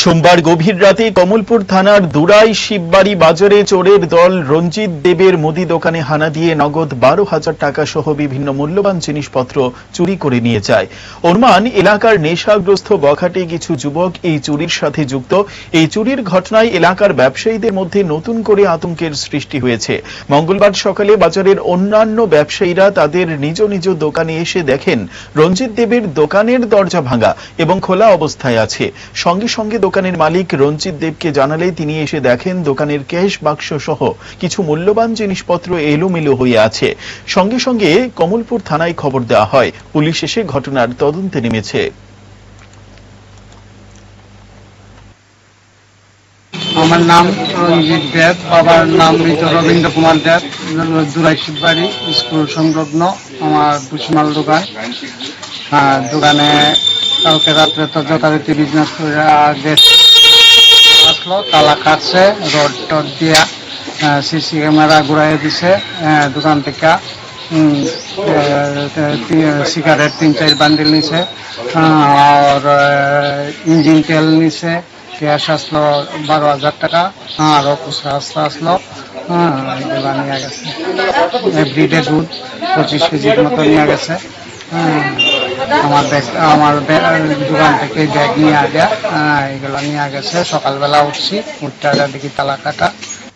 সোমবার গভীর রাতে কমলপুর থানার দুরাই শিববাড়ি বাজারে চোরের দল রঞ্জিত দেবের মুদি দোকানে হানা দিয়ে নগদ 12,000 টাকা সহ বিভিন্ন মূল্যবান জিনিসপত্র চুরি করে নিয়ে যায়। অনুমান এলাকার নেশাগ্রস্ত বখাটে কিছু যুবক এই চুরির সাথে যুক্ত। এই চুরির ঘটনায় এলাকার ব্যবসায়ীদের মধ্যে নতুন করে আতঙ্কের সৃষ্টি হয়েছে। মঙ্গলবার সকালে বাজারের অন্যান্য ব্যবসায়ীরা তাদের নিজ নিজ দোকানে এসে দেখেন রঞ্জিত দেবের দোকানের দরজা ভাঙা এবং খোলা অবস্থায় আছে। সঙ্গে সঙ্গে দোকানের মালিক রঞ্জিত দেবকে জানালে তিনি এসে দেখেন দোকানের ক্যাশ বাক্স সহ কিছু মূল্যবান জিনিসপত্র এলোমেলো হয়ে আছে। সঙ্গে সঙ্গে কমলপুর থানায় খবর দেওয়া হয়। পুলিশ এসে ঘটনার তদন্তে নেমেছে। আমার নাম রঞ্জিত দেব, বাবার নাম মৃত রবীন্দ্র কুমার দেব, দুরাই শিববাড়ি স্কুল সংলগ্ন আমার ভুসিমাল দোকান। দোকানে কালকে রাত্রে তো যথারীতি বিজনেস করে আসলো, তালা কাটছে, রড টড দিয়া সিসি ক্যামেরা ঘুরাই দিছে। দোকান থেকে সিগারেট 3-4 বান্ডিল নিছে, আর ইঞ্জিন তেল নিছে। ক্যাশ আসলো 12,000 টাকা, আরো খুচরা আসলো। এগুলা নিয়ে গেছে। এভরিডে দুধ 25 কেজির মতো নিয়ে গেছে। আমার দোকান থেকে ব্যাগ নিয়ে আগে এগুলো নিয়ে গেছে। সকালবেলা উঠছি, উঠতে দেখি তালা কাটা।